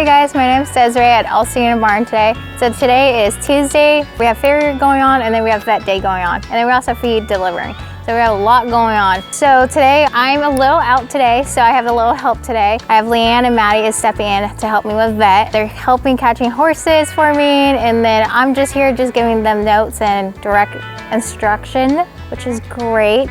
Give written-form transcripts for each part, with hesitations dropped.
Hey guys, my name is Desiree at ZELLE Barn today. So today is Tuesday. We have farrier going on, and then we have vet day going on. And then we also have feed delivering. So we have a lot going on. So today I'm a little out today, so I have a little help today. I have Leanne and Maddie is stepping in to help me with vet. They're helping catching horses for me, and then I'm just here just giving them notes and direct instruction, which is great.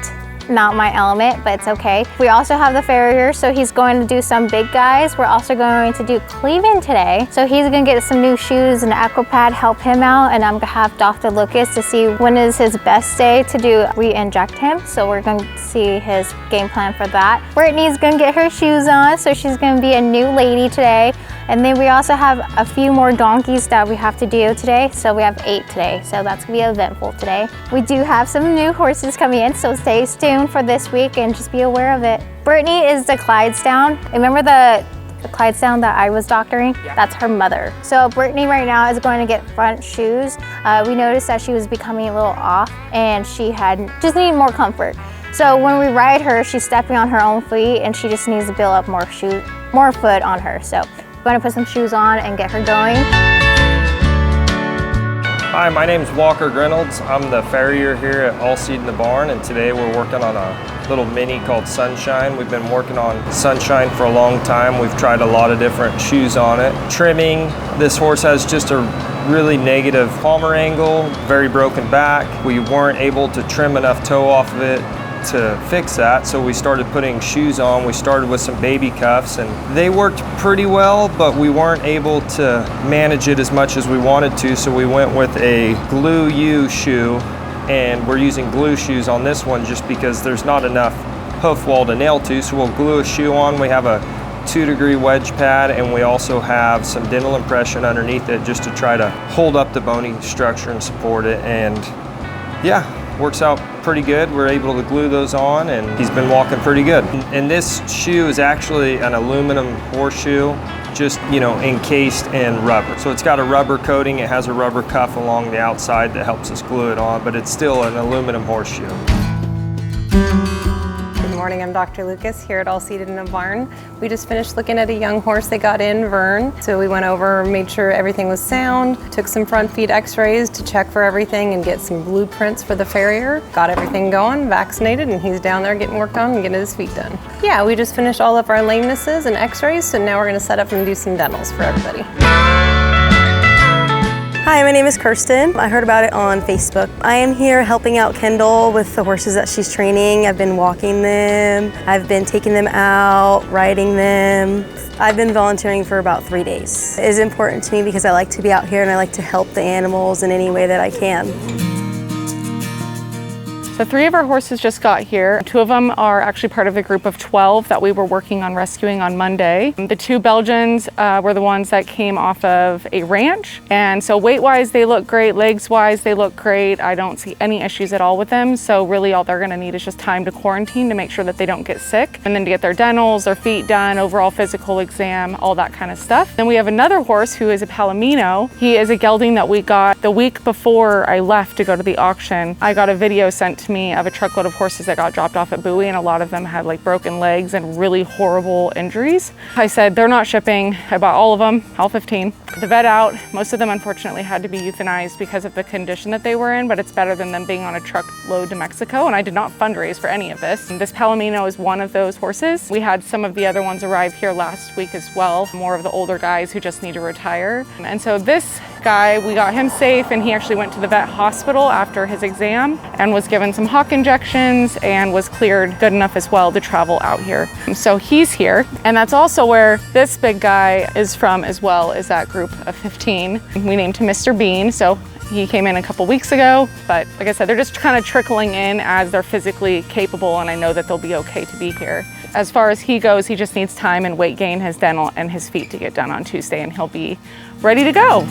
Not my element, but it's okay. We also have the farrier, so he's going to do some big guys. We're also going to do Cleveland today. So he's gonna get some new shoes and aquapad, help him out, and I'm gonna have Dr. Lucas to see when is his best day to do re-inject him. So we're gonna see his game plan for that. Brittany's gonna get her shoes on, so she's gonna be a new lady today. And then we also have a few more donkeys that we have to do today. So we have 8 today, so that's gonna be eventful today. We do have some new horses coming in, so stay tuned for this week and just be aware of it. Brittany is the Clydesdale. Remember the Clydesdale that I was doctoring? Yeah. That's her mother. So Brittany right now is going to get front shoes. We noticed that she was becoming a little off and she just needed more comfort. So when we ride her, she's stepping on her own feet and she just needs to build up more foot on her. So we're going to put some shoes on and get her going. Hi, my name is Walker Reynolds. I'm the farrier here at ZELLE, and today we're working on a little mini called Sunshine. We've been working on Sunshine for a long time. We've tried a lot of different shoes on it. Trimming, this horse has just a really negative palmar angle, very broken back. We weren't able to trim enough toe off of it to fix that, so we started putting shoes on. We started with some baby cuffs and they worked pretty well, but we weren't able to manage it as much as we wanted to, so we went with a glue U shoe, and we're using glue shoes on this one just because there's not enough hoof wall to nail to, so we'll glue a shoe on. We have a 2-degree wedge pad, and we also have some dental impression underneath it just to try to hold up the bony structure and support it, and yeah, works out pretty good. We're able to glue those on, and he's been walking pretty good. And this shoe is actually an aluminum horseshoe, just, encased in rubber. So it's got a rubber coating. It has a rubber cuff along the outside that helps us glue it on, but it's still an aluminum horseshoe. Good morning, I'm Dr. Lucas here at ZELLE. We just finished looking at a young horse they got in, Vern. So we went over, made sure everything was sound, took some front feet x-rays to check for everything and get some blueprints for the farrier. Got everything going, vaccinated, and he's down there getting worked on and getting his feet done. Yeah, we just finished all of our lamenesses and x-rays, so now we're gonna set up and do some dentals for everybody. Hi, my name is Kirsten. I heard about it on Facebook. I am here helping out Kendall with the horses that she's training. I've been walking them, I've been taking them out, riding them. I've been volunteering for about 3 days. It is important to me because I like to be out here and I like to help the animals in any way that I can. So 3 of our horses just got here. 2 of them are actually part of the group of 12 that we were working on rescuing on Monday. The 2 Belgians were the ones that came off of a ranch. And so weight-wise, they look great. Legs-wise, they look great. I don't see any issues at all with them. So really all they're gonna need is just time to quarantine to make sure that they don't get sick. And then to get their dentals, their feet done, overall physical exam, all that kind of stuff. Then we have another horse who is a Palomino. He is a gelding that we got the week before I left to go to the auction. I got a video sent to me of a truckload of horses that got dropped off at Bowie, and a lot of them had like broken legs and really horrible injuries. I said, they're not shipping. I bought all of them, all 15. The vet out, most of them unfortunately had to be euthanized because of the condition that they were in, but it's better than them being on a truckload to Mexico, and I did not fundraise for any of this. This Palomino is one of those horses. We had some of the other ones arrive here last week as well, more of the older guys who just need to retire. And so this guy, we got him safe, and he actually went to the vet hospital after his exam and was given some hock injections and was cleared good enough as well to travel out here. So he's here, and that's also where this big guy is from as well, is that group of 15. We named him Mr. Bean, so he came in a couple weeks ago, but like I said, they're just kind of trickling in as they're physically capable, and I know that they'll be okay to be here. As far as he goes, he just needs time and weight gain, his dental and his feet to get done on Tuesday, and he'll be ready to go.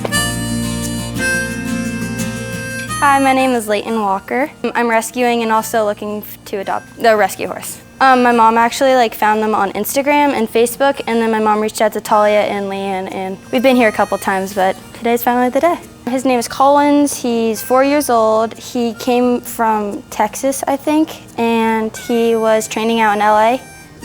Hi, my name is Leighton Walker. I'm rescuing and also looking to adopt the rescue horse. My mom actually found them on Instagram and Facebook, and then my mom reached out to Talia and Leanne, and we've been here a couple times, but today's finally the day. His name is Collins. He's 4 years old. He came from Texas, I think, and he was training out in LA.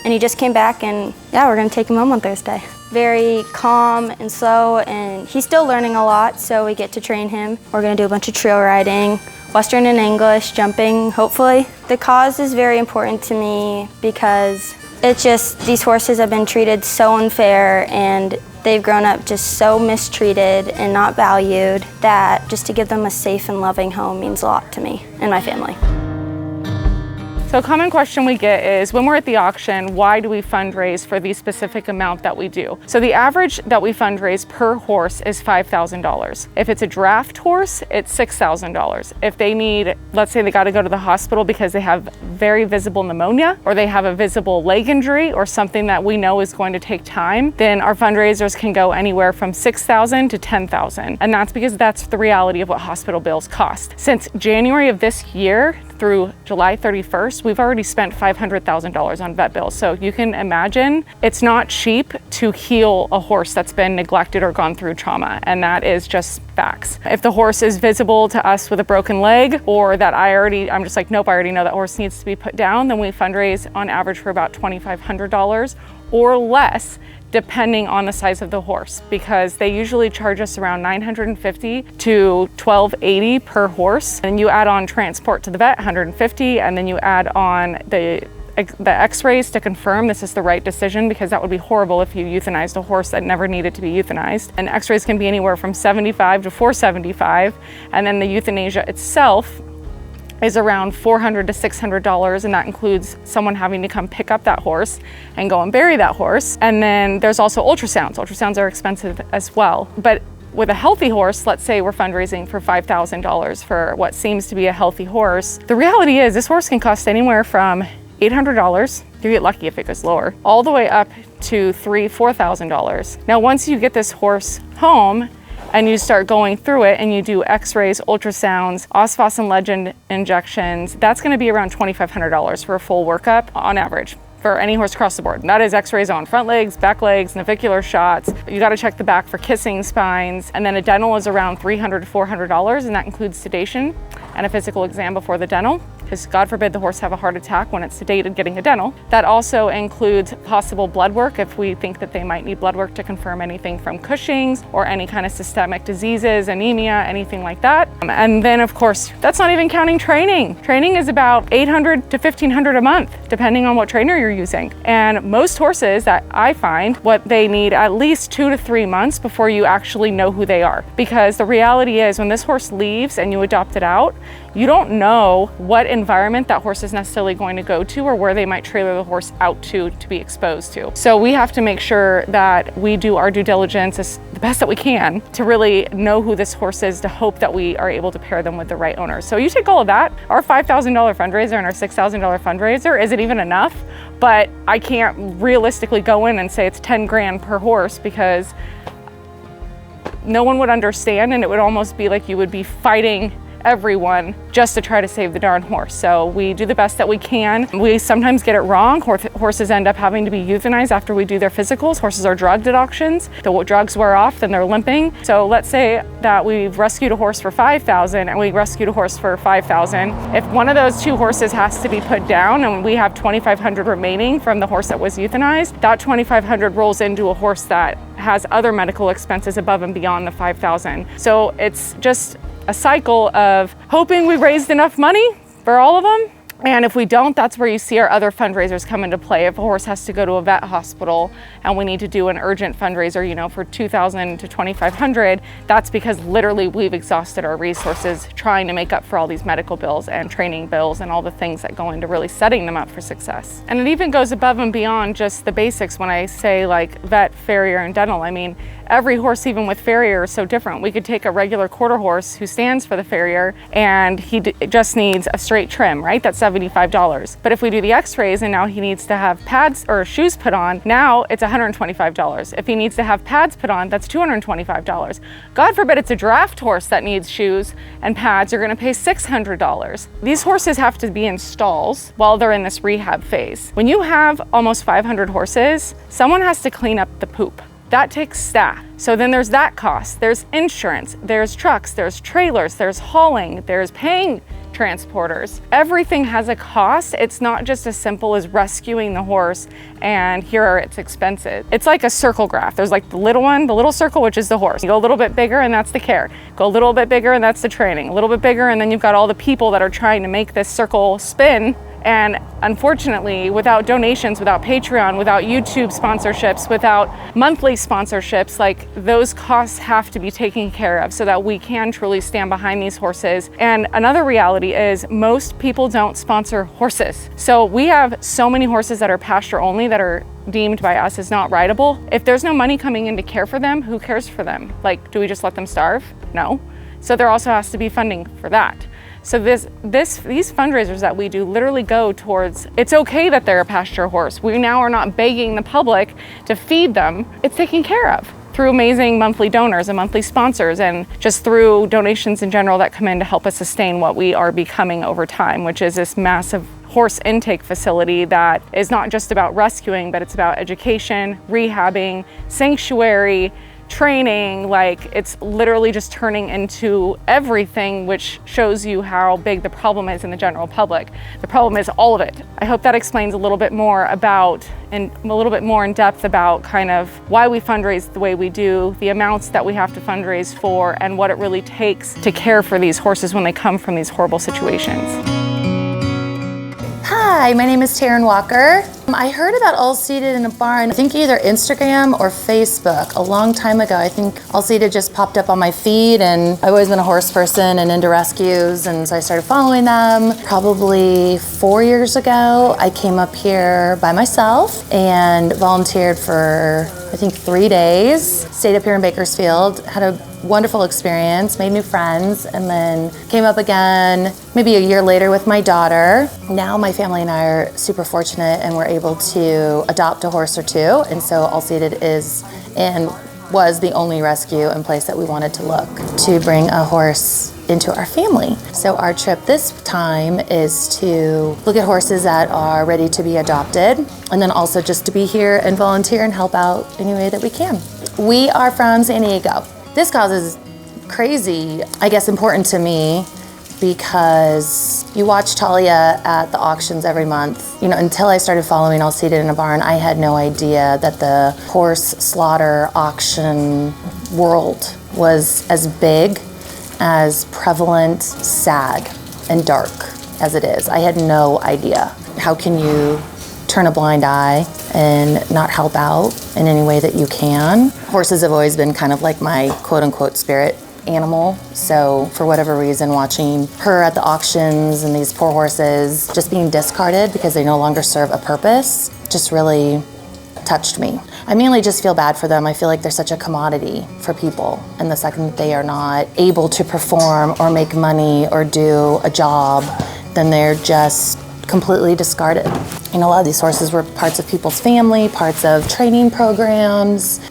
and he just came back, and yeah, we're gonna take him home on Thursday. Very calm and slow, and he's still learning a lot, so we get to train him. We're gonna do a bunch of trail riding, Western and English, jumping, hopefully. The cause is very important to me because it's just, these horses have been treated so unfair, and they've grown up just so mistreated and not valued that just to give them a safe and loving home means a lot to me and my family. So a common question we get is, when we're at the auction, why do we fundraise for the specific amount that we do? So the average that we fundraise per horse is $5,000. If it's a draft horse, it's $6,000. If they need, let's say they got to go to the hospital because they have very visible pneumonia, or they have a visible leg injury, or something that we know is going to take time, then our fundraisers can go anywhere from $6,000 to $10,000. And that's because that's the reality of what hospital bills cost. Since January of this year through July 31st, we've already spent $500,000 on vet bills. So you can imagine it's not cheap to heal a horse that's been neglected or gone through trauma. And that is just facts. If the horse is visible to us with a broken leg, or that I'm just like, nope, I already know that horse needs to be put down, then we fundraise on average for about $2,500 or less, depending on the size of the horse, because they usually charge us around $950 to $1,280 per horse. And you add on transport to the vet, $150, and then you add on the x-rays to confirm this is the right decision, because that would be horrible if you euthanized a horse that never needed to be euthanized. And x-rays can be anywhere from $75 to $475, and then the euthanasia itself is around $400 to $600, and that includes someone having to come pick up that horse and go and bury that horse. And then there's also ultrasounds. Ultrasounds are expensive as well. But with a healthy horse, let's say we're fundraising for $5,000 for what seems to be a healthy horse. The reality is this horse can cost anywhere from $800, you get lucky if it goes lower, all the way up to $3,000, $4,000. Now, once you get this horse home and you start going through it and you do x-rays, ultrasounds, osphos legend injections, that's gonna be around $2,500 for a full workup on average for any horse across the board. And that is x-rays on front legs, back legs, navicular shots. You gotta check the back for kissing spines. And then a dental is around $300 to $400, and that includes sedation and a physical exam before the dental, because God forbid the horse have a heart attack when it's sedated getting a dental. That also includes possible blood work if we think that they might need blood work to confirm anything from Cushing's or any kind of systemic diseases, anemia, anything like that. And then of course, that's not even counting training. Training is about $800 to $1,500 a month, depending on what trainer you're using. And most horses that I find, what they need at least 2 to 3 months before you actually know who they are. Because the reality is, when this horse leaves and you adopt it out, you don't know what environment that horse is necessarily going to go to, or where they might trailer the horse out to be exposed to. So we have to make sure that we do our due diligence as the best that we can to really know who this horse is, to hope that we are able to pair them with the right owner. So you take all of that, our $5,000 fundraiser and our $6,000 fundraiser isn't even enough, but I can't realistically go in and say it's 10 grand per horse, because no one would understand, and it would almost be like you would be fighting everyone just to try to save the darn horse. So we do the best that we can. We sometimes get it wrong. Horses end up having to be euthanized after we do their physicals. Horses are drugged at auctions. The drugs wear off, then they're limping. So let's say that we've rescued a horse for $5,000 and we rescued a horse for $5,000. If one of those two horses has to be put down and we have $2,500 remaining from the horse that was euthanized, that $2,500 rolls into a horse that has other medical expenses above and beyond the $5,000. So it's just a cycle of hoping we raised enough money for all of them. And if we don't, that's where you see our other fundraisers come into play. If a horse has to go to a vet hospital and we need to do an urgent fundraiser, you know, for $2,000 to $2,500, that's because literally we've exhausted our resources trying to make up for all these medical bills and training bills and all the things that go into really setting them up for success. And it even goes above and beyond just the basics when I say like vet, farrier, and dental. I mean, every horse, even with farrier, is so different. We could take a regular quarter horse who stands for the farrier and he just needs a straight trim, right? That's $75. But if we do the x-rays and now he needs to have pads or shoes put on, now it's $125. If he needs to have pads put on, that's $225. God forbid it's a draft horse that needs shoes and pads, you're gonna pay $600. These horses have to be in stalls while they're in this rehab phase. When you have almost 500 horses, someone has to clean up the poop. That takes staff. So then there's that cost. There's insurance, there's trucks, there's trailers, there's hauling, there's paying transporters. Everything has a cost. It's not just as simple as rescuing the horse and here are its expenses. It's like a circle graph. There's like the little one, the little circle, which is the horse. You go a little bit bigger and that's the care. Go a little bit bigger and that's the training. A little bit bigger and then you've got all the people that are trying to make this circle spin. And unfortunately, without donations, without Patreon, without YouTube sponsorships, without monthly sponsorships, like those costs have to be taken care of so that we can truly stand behind these horses. And another reality is most people don't sponsor horses. So we have so many horses that are pasture only that are deemed by us as not rideable. If there's no money coming in to care for them, who cares for them? Like, do we just let them starve? No. So there also has to be funding for that. So these fundraisers that we do literally go towards, it's okay that they're a pasture horse. We now are not begging the public to feed them. It's taken care of through amazing monthly donors and monthly sponsors and just through donations in general that come in to help us sustain what we are becoming over time, which is this massive horse intake facility that is not just about rescuing, but it's about education, rehabbing, sanctuary, training. Like, it's literally just turning into everything, which shows you how big the problem is in the general public. The problem is all of it. I hope that explains a little bit more about, and a little bit more in depth about kind of why we fundraise the way we do, the amounts that we have to fundraise for, and what it really takes to care for these horses when they come from these horrible situations. Hi, my name is Taran Walker. I heard about All Seated in a Barn, I think either Instagram or Facebook a long time ago. I think All Seated just popped up on my feed, and I've always been a horse person and into rescues, and so I started following them. Probably 4 years ago, I came up here by myself and volunteered for, I think, 3 days. Stayed up here in Bakersfield, had a wonderful experience, made new friends, and then came up again maybe a year later with my daughter. Now my family and I are super fortunate and we're able to adopt a horse or two, and so All Seated is and was the only rescue and place that we wanted to look to bring a horse into our family. So our trip this time is to look at horses that are ready to be adopted, and then also just to be here and volunteer and help out any way that we can. We are from San Diego. This cause is crazy, I guess, important to me because you watch Talia at the auctions every month. You know, until I started following All Seated in a Barn, I had no idea that the horse slaughter auction world was as big, as prevalent, sad, and dark as it is. I had no idea. How can you turn a blind eye and not help out in any way that you can? Horses have always been kind of like my quote-unquote spirit animal. So for whatever reason, watching her at the auctions and these poor horses just being discarded because they no longer serve a purpose just really touched me. I mainly just feel bad for them. I feel like they're such a commodity for people, and the second that they are not able to perform or make money or do a job, then they're just completely discarded. And a lot of these horses were parts of people's family, parts of training programs.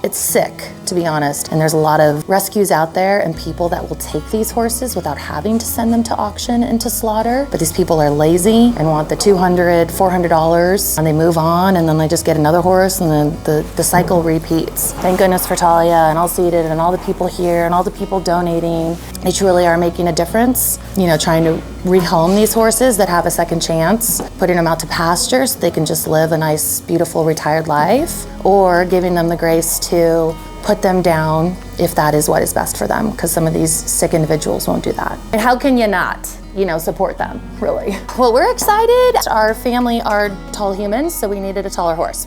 It's sick, to be honest. And there's a lot of rescues out there and people that will take these horses without having to send them to auction and to slaughter. But these people are lazy and want the $200, $400, and they move on, and then they just get another horse, and then the cycle repeats. Thank goodness for Talia and All Seated and all the people here and all the people donating. They truly are making a difference, you know, trying to rehome these horses that have a second chance, putting them out to pasture so they can just live a nice, beautiful, retired life, or giving them the grace to put them down if that is what is best for them, because some of these sick individuals won't do that. And how can you not, you know, support them, really? Well, we're excited. Our family are tall humans, so we needed a taller horse.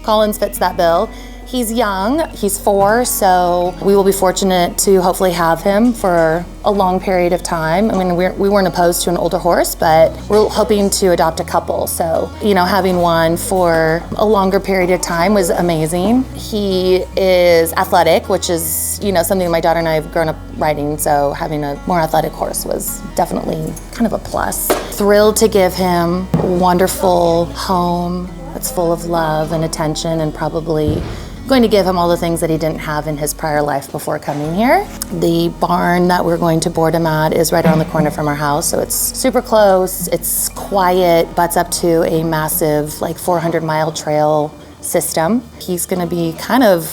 Collins fits that bill. He's young, he's 4, so we will be fortunate to hopefully have him for a long period of time. I mean, we weren't opposed to an older horse, but we're hoping to adopt a couple. So, you know, having one for a longer period of time was amazing. He is athletic, which is, you know, something my daughter and I have grown up riding, so having a more athletic horse was definitely kind of a plus. Thrilled to give him a wonderful home that's full of love and attention, and probably going to give him all the things that he didn't have in his prior life before coming here. The barn that we're going to board him at is right around the corner from our house, so it's super close, it's quiet, butts up to a massive, like 400-mile trail system. He's gonna be kind of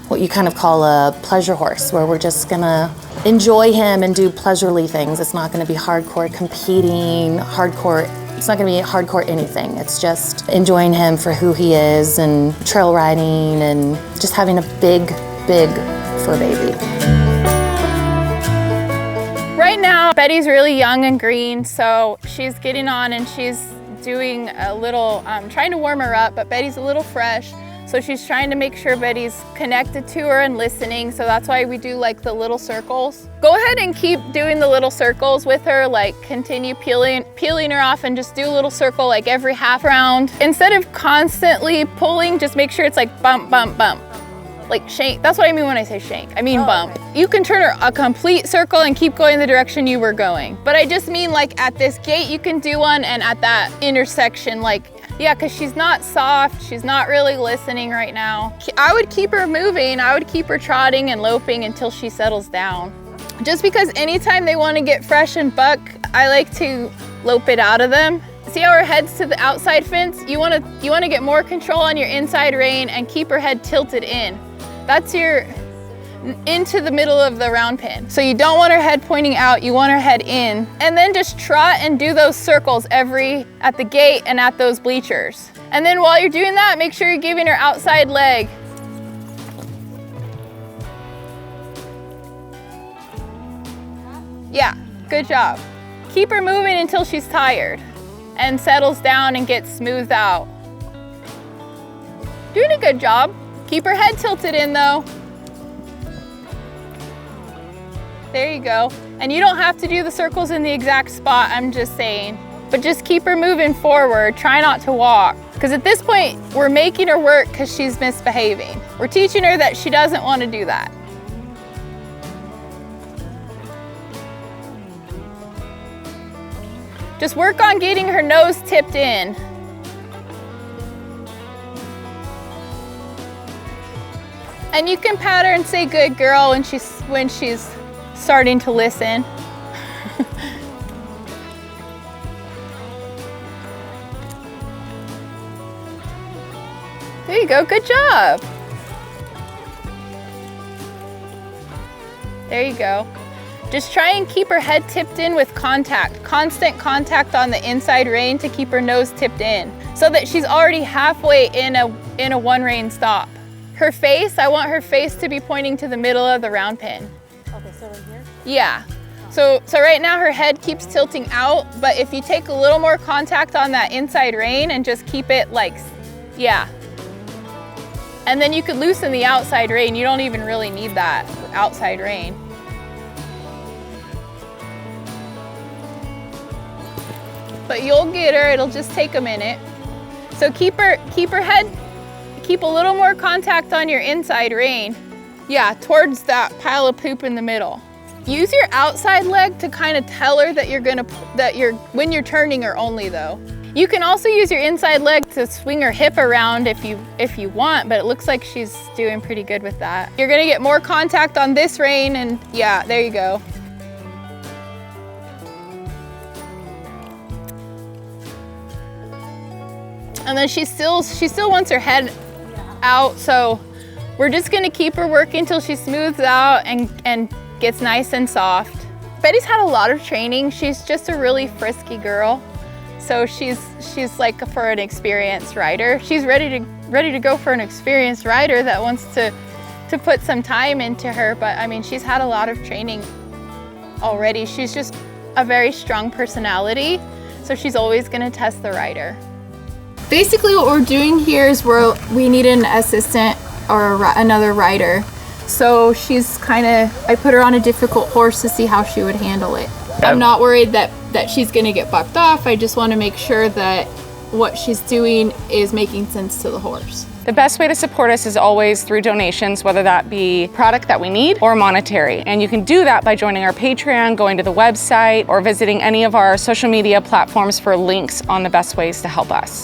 what you kind of call a pleasure horse, where we're just gonna enjoy him and do pleasurely things. It's not gonna be hardcore competing, it's not gonna be hardcore anything. It's just enjoying him for who he is and trail riding and just having a big, big fur baby. Right now, Betty's really young and green, so she's getting on and she's doing a little, trying to warm her up, but Betty's a little fresh. So she's trying to make sure Betty's connected to her and listening. So that's why we do like the little circles. Go ahead and keep doing the little circles with her, like continue peeling her off and just do a little circle like every half round. Instead of constantly pulling, just make sure it's like bump, bump, bump. Like shank, that's what I mean when I say shank. I mean bump. Okay. You can turn her a complete circle and keep going the direction you were going. But I just mean like at this gate you can do one, and at that intersection, like, yeah, because she's not soft, she's not really listening right now. I would keep her moving, I would keep her trotting and loping until she settles down. Just because anytime they want to get fresh and buck, I like to lope it out of them. See how her head's to the outside fence? You want to get more control on your inside rein and keep her head tilted in. That's your into the middle of the round pin. So you don't want her head pointing out, you want her head in. And then just trot and do those circles at the gate and at those bleachers. And then while you're doing that, make sure you're giving her outside leg. Yeah, good job. Keep her moving until she's tired and settles down and gets smoothed out. Doing a good job. Keep her head tilted in though. There you go. And you don't have to do the circles in the exact spot, I'm just saying. But just keep her moving forward, try not to walk. Because at this point, we're making her work because she's misbehaving. We're teaching her that she doesn't want to do that. Just work on getting her nose tipped in. And you can pat her and say good girl when she's starting to listen. There you go, good job. There you go. Just try and keep her head tipped in with contact, constant contact on the inside rein to keep her nose tipped in so that she's already halfway in a one rein stop. Her face, I want her face to be pointing to the middle of the round pin. Okay, so right here? Yeah. So right now her head keeps tilting out, but if you take a little more contact on that inside rein and just keep it like, yeah. And then you could loosen the outside rein. You don't even really need that outside rein. But you'll get her, it'll just take a minute. So keep her head, keep a little more contact on your inside rein. Yeah, towards that pile of poop in the middle. Use your outside leg to kind of tell her that when you're turning her only though. You can also use your inside leg to swing her hip around if you want, but it looks like she's doing pretty good with that. You're gonna get more contact on this rein and yeah, there you go. And then she still wants her head out, so we're just gonna keep her working till she smooths out and gets nice and soft. Betty's had a lot of training. She's just a really frisky girl. So she's like for an experienced rider. She's ready to go for an experienced rider that wants to put some time into her, but I mean, she's had a lot of training already. She's just a very strong personality, so she's always gonna test the rider. Basically what we're doing here is we need an assistant or another rider. So I put her on a difficult horse to see how she would handle it. I'm not worried that she's gonna get bucked off. I just wanna make sure that what she's doing is making sense to the horse. The best way to support us is always through donations, whether that be product that we need or monetary. And you can do that by joining our Patreon, going to the website, or visiting any of our social media platforms for links on the best ways to help us.